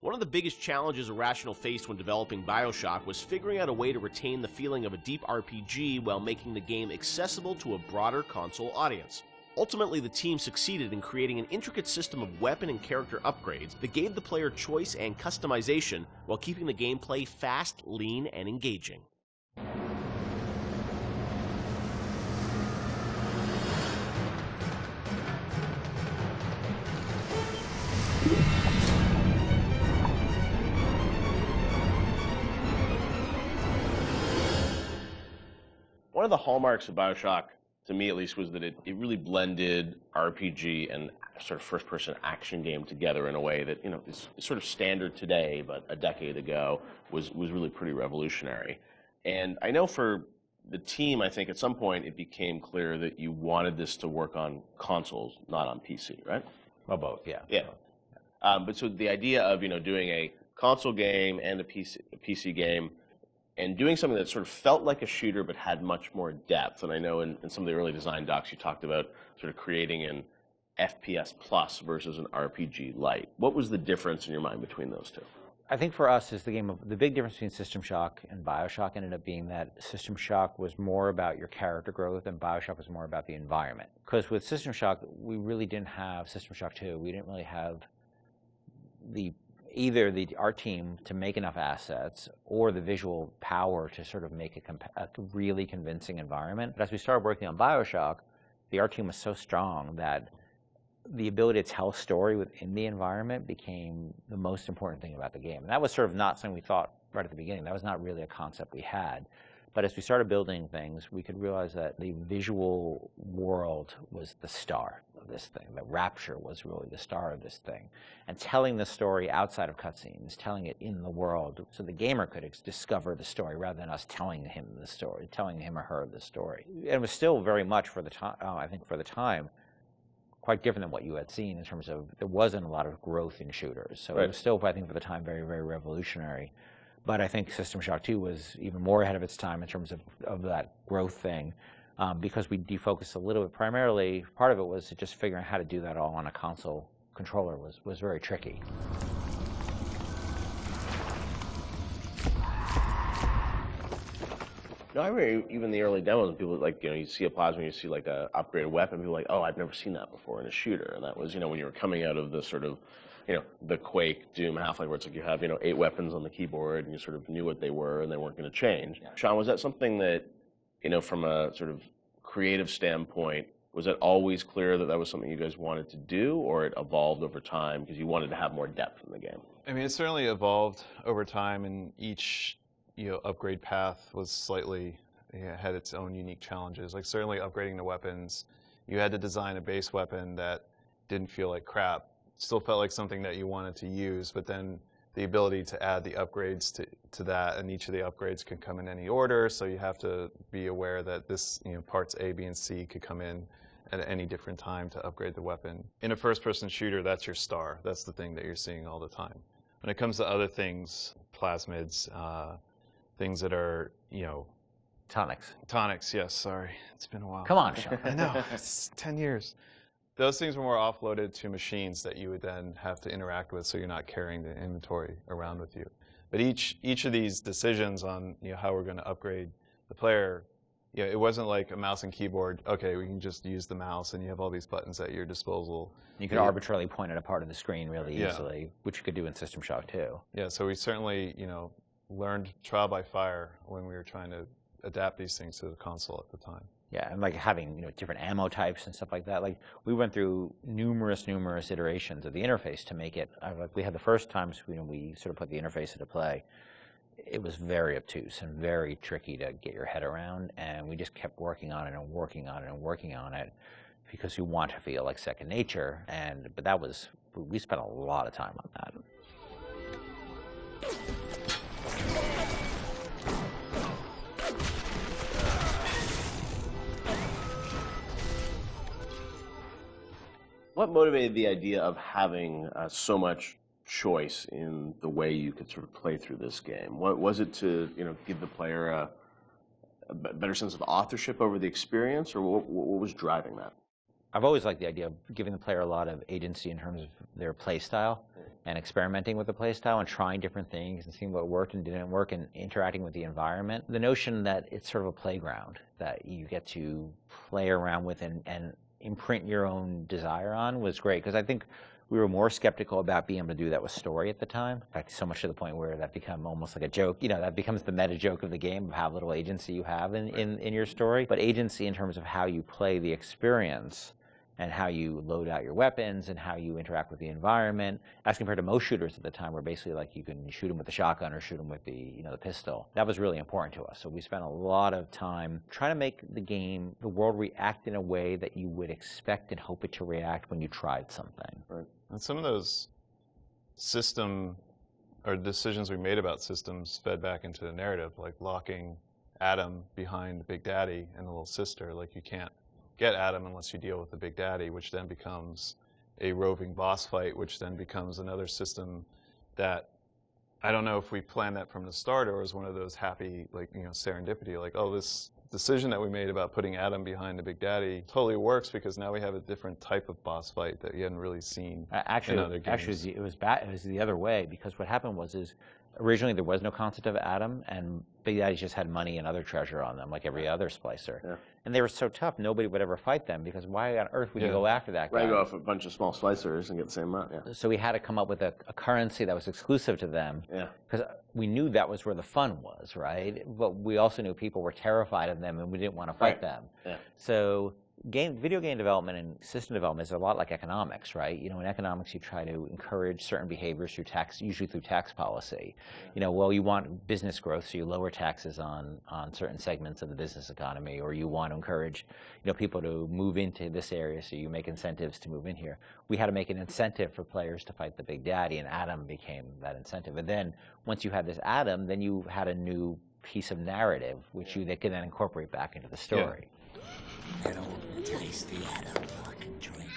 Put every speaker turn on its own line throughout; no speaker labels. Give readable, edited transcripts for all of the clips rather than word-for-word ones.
One of the biggest challenges Irrational faced when developing BioShock was figuring out a way to retain the feeling of a deep RPG while making the game accessible to a broader console audience. Ultimately, the team succeeded in creating an intricate system of weapon and character upgrades that gave the player choice and customization while keeping the gameplay fast, lean, and engaging. One of the hallmarks of BioShock, to me at least, was that it really blended RPG and sort of first-person action game together in a way that, is sort of standard today, but a decade ago was really pretty revolutionary. And I know for the team, I think at some point it became clear that you wanted this to work on consoles, not on PC, right?
Well, both, yeah.
Yeah. But so the idea of, doing a console game and a PC game, and doing something that sort of felt like a shooter but had much more depth. And I know in some of the early design docs you talked about sort of creating an FPS plus versus an RPG light. What was the difference in your mind between those two?
I think for us, the big difference between System Shock and BioShock ended up being that System Shock was more about your character growth and BioShock was more about the environment. Because with System Shock, we really didn't have System Shock 2. We didn't really have either our team to make enough assets or the visual power to sort of make a really convincing environment. But as we started working on BioShock, the art team was so strong that the ability to tell a story within the environment became the most important thing about the game. And that was sort of not something we thought right at the beginning. That was not really a concept we had. But as we started building things, we could realize that the visual world was the star of this thing. The Rapture was really the star of this thing. And telling the story outside of cutscenes, telling it in the world, so the gamer could discover the story rather than us telling him the story, telling him or her the story. And it was still very much, for the time, I think for the time, quite different than what you had seen in terms of there wasn't a lot of growth in shooters. So It was still, I think, for the time, very, very revolutionary. But I think System Shock 2 was even more ahead of its time in terms of that growth thing, because we defocused a little bit. Primarily, part of it was just figuring out how to do that all on a console controller was very tricky.
No, I remember even the early demos, people like, you see a Plasmid, you see like a upgraded weapon, people are like, oh, I've never seen that before in a shooter. And that was, when you were coming out of the sort of, the Quake, Doom, Half-Life, where it's like you have, 8 weapons on the keyboard and you sort of knew what they were and they weren't going to change. Yeah. Sean, was that something that, from a sort of creative standpoint, was it always clear that that was something you guys wanted to do, or it evolved over time because you wanted to have more depth in the game?
I mean, it certainly evolved over time, and each upgrade path was slightly, had its own unique challenges. Like certainly upgrading the weapons, you had to design a base weapon that didn't feel like crap. Still felt like something that you wanted to use, but then the ability to add the upgrades to that, and each of the upgrades can come in any order, so you have to be aware that this, parts A, B, and C could come in at any different time to upgrade the weapon. In a first-person shooter, that's your star. That's the thing that you're seeing all the time. When it comes to other things, plasmids, things that are,
Tonics.
Tonics, yes, sorry. It's been a while.
Come on, Sean.
I know, it's 10 years. Those things were more offloaded to machines that you would then have to interact with, so you're not carrying the inventory around with you. But each of these decisions on how we're going to upgrade the player, it wasn't like a mouse and keyboard. Okay, we can just use the mouse, and you have all these buttons at your disposal.
You could arbitrarily point at a part of the screen really easily, which you could do in System Shock 2.
Yeah, so we certainly learned trial by fire when we were trying to adapt these things to the console at the time.
Yeah, and like having different ammo types and stuff like that. Like we went through numerous iterations of the interface to make it. Like we had the first times we sort of put the interface into play. It was very obtuse and very tricky to get your head around, and we just kept working on it and working on it and working on it because you want to feel like second nature. But we spent a lot of time on that.
What motivated the idea of having so much choice in the way you could sort of play through this game? What was it to give the player a better sense of authorship over the experience, or what was driving that?
I've always liked the idea of giving the player a lot of agency in terms of their play style and experimenting with the play style and trying different things and seeing what worked and didn't work and interacting with the environment. The notion that it's sort of a playground that you get to play around with and imprint your own desire on was great, because I think we were more skeptical about being able to do that with story at the time. In fact, so much to the point where that became almost like a joke. You know, that becomes the meta joke of the game of how little agency you have in your story. But agency in terms of how you play the experience and how you load out your weapons and how you interact with the environment, as compared to most shooters at the time, where basically like you can shoot them with the shotgun or shoot them with the the pistol. That was really important to us. So we spent a lot of time trying to make the world react in a way that you would expect and hope it to react when you tried something.
Right. And some of those system or decisions we made about systems fed back into the narrative, like locking Adam behind Big Daddy and the little sister. Like, you can't get Adam unless you deal with the Big Daddy, which then becomes a roving boss fight, which then becomes another system that I don't know if we planned that from the start or was one of those happy, like, serendipity, like, oh, this decision that we made about putting Adam behind the Big Daddy totally works because now we have a different type of boss fight that you hadn't really seen in other games.
Actually, it was the other way, because what happened was originally there was no concept of Adam, and Big Daddy just had money and other treasure on them, like every other splicer. Yeah. And they were so tough, nobody would ever fight them, because why on earth would you go after that guy?
Right, go off a bunch of small splicers and get the same amount, yeah.
So we had to come up with a currency that was exclusive to them, because we knew that was where the fun was, right? But we also knew people were terrified of them and we didn't want to fight them. Yeah. So video game development and system development is a lot like economics, right? In economics, you try to encourage certain behaviors through tax, usually through tax policy. Well, you want business growth, so you lower taxes on certain segments of the business economy, or you want to encourage, people to move into this area, so you make incentives to move in here. We had to make an incentive for players to fight the Big Daddy, and Adam became that incentive. And then once you had this Adam, then you had a new piece of narrative, which they could then incorporate back into the story.
Yeah. That old tasty Adam fucking drink.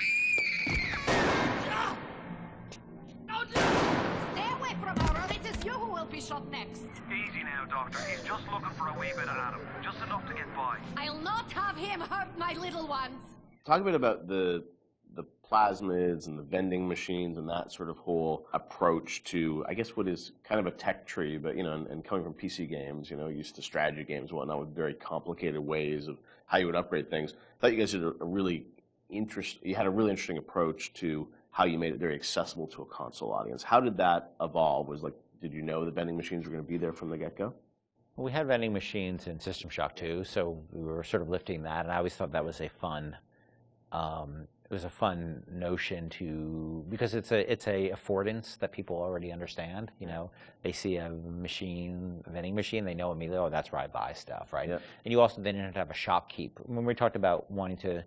Stay away from her, or it is you who will be shot next.
Easy now, Doctor. He's just looking for a wee bit of Adam. Just enough to get by.
I'll not have him hurt my little ones.
Talk a bit about the plasmids and the vending machines and that sort of whole approach to, I guess, what is kind of a tech tree, but, and coming from PC games, used to strategy games and whatnot, with very complicated ways of how you would upgrade things. I thought you guys did a really interesting approach to how you made it very accessible to a console audience. How did that evolve? Did you know the vending machines were going to be there from the get-go?
Well, we had vending machines in System Shock 2, so we were sort of lifting that, and I always thought that was a fun notion because it's a affordance that people already understand. They see a vending machine, they know immediately, oh, that's where I buy stuff, right? Yeah. And you also then have to have a shopkeep. When we talked about wanting to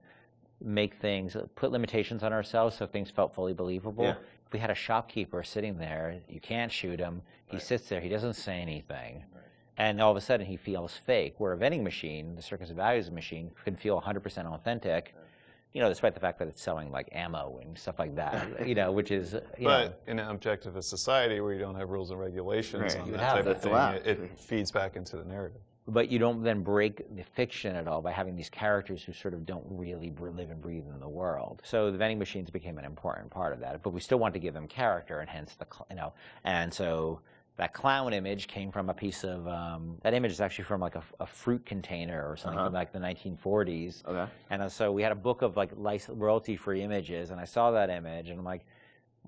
make things, put limitations on ourselves so things felt fully believable. Yeah. If we had a shopkeeper sitting there, you can't shoot him. He sits there, he doesn't say anything. Right. And all of a sudden he feels fake. Where a vending machine, the Circus of Values machine, can feel 100% authentic. Despite the fact that it's selling like ammo and stuff like that, which is,
But in an objective society where you don't have rules and regulations on that type of thing, it feeds back into the narrative.
But you don't then break the fiction at all by having these characters who sort of don't really live and breathe in the world. So the vending machines became an important part of that, but we still want to give them character, and hence and so that clown image came from a piece of, that image is actually from like a fruit container or something from like the 1940s. Okay. And so we had a book of like royalty-free images, and I saw that image, and I'm like,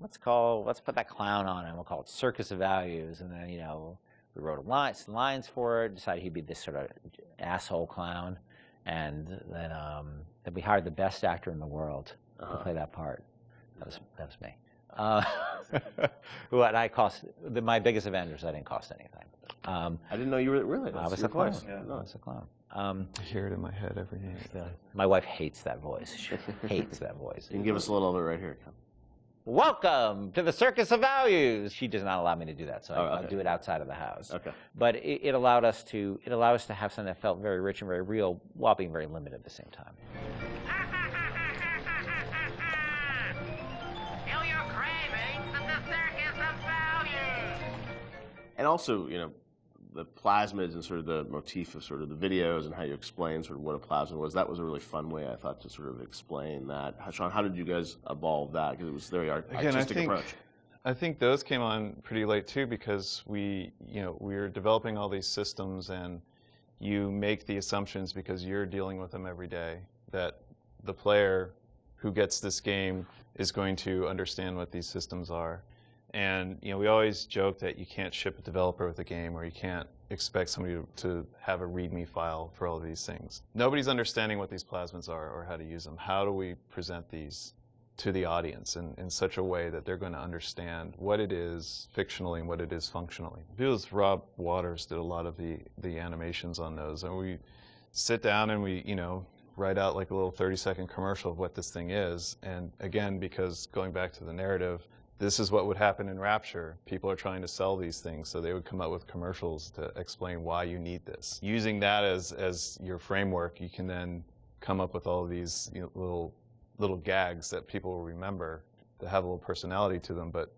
let's put that clown on it, and we'll call it Circus of Values. And then, we wrote some lines for it, decided he'd be this sort of asshole clown, and then we hired the best actor in the world to play that part. That was me. My biggest Avengers, I didn't cost anything.
I didn't know you were really.
I was a clown. Yeah, I was a clown.
I hear it in my head every day.
My wife hates that voice. She hates that voice.
You can give us a little of it right here.
Welcome to the Circus of Values. She does not allow me to do that, so I'll do it outside of the house. Okay. But it allowed us to have something that felt very rich and very real, while being very limited at the same time.
And also, the plasmids and sort of the motif of sort of the videos and how you explain sort of what a plasmid was. That was a really fun way, I thought, to sort of explain that. Sean, how did you guys evolve that? Because it was a very artistic approach.
I think those came on pretty late too, because we were developing all these systems, and you make the assumptions because you're dealing with them every day that the player who gets this game is going to understand what these systems are. And we always joke that you can't ship a developer with a game, or you can't expect somebody to have a README file for all of these things. Nobody's understanding what these plasmids are or how to use them. How do we present these to the audience in such a way that they're going to understand what it is fictionally and what it is functionally? It was Rob Waters did a lot of the animations on those, and we sit down and we write out like a little 30-second commercial of what this thing is. And again, because going back to the narrative, this is what would happen in Rapture. People are trying to sell these things, so they would come up with commercials to explain why you need this. Using that as your framework, you can then come up with all of these little gags that people will remember, that have a little personality to them. But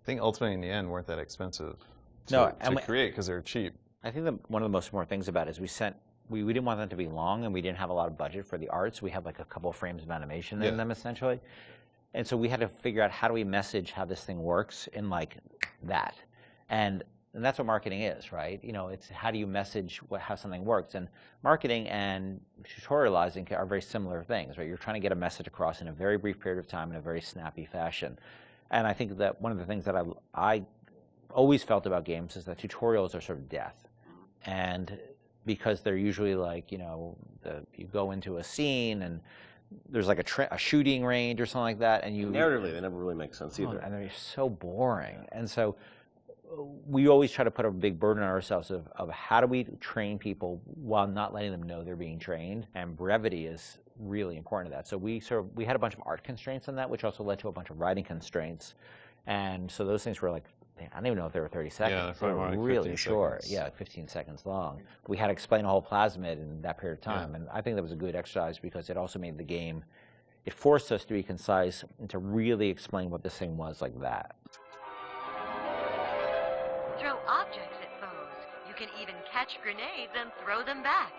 I think ultimately in the end weren't that expensive to create, because they're cheap.
I think that one of the most important things about it is we didn't want them to be long, and we didn't have a lot of budget for the arts. We had like a couple of frames of animation in them essentially. And so we had to figure out, how do we message how this thing works in like that. And that's what marketing is, right? It's how do you message how something works. And marketing and tutorializing are very similar things, right? You're trying to get a message across in a very brief period of time in a very snappy fashion. And I think that one of the things that I always felt about games is that tutorials are sort of death. And because they're usually like, you go into a scene and there's like a shooting range or something like that, and
narratively they never really make sense either.
And they're so boring. And so we always try to put a big burden on ourselves of how do we train people while not letting them know they're being trained, and brevity is really important to that. So we had a bunch of art constraints on that, which also led to a bunch of writing constraints. And so those things were like, I don't even know if they were 30 seconds.
Yeah, they were
really short. Yeah, like 15 seconds long. We had to explain a whole plasmid in that period of time. Yeah. And I think that was a good exercise, because it also made the game, it forced us to be concise and to really explain what this thing was like that.
Throw objects at foes. You can even catch grenades and throw them back.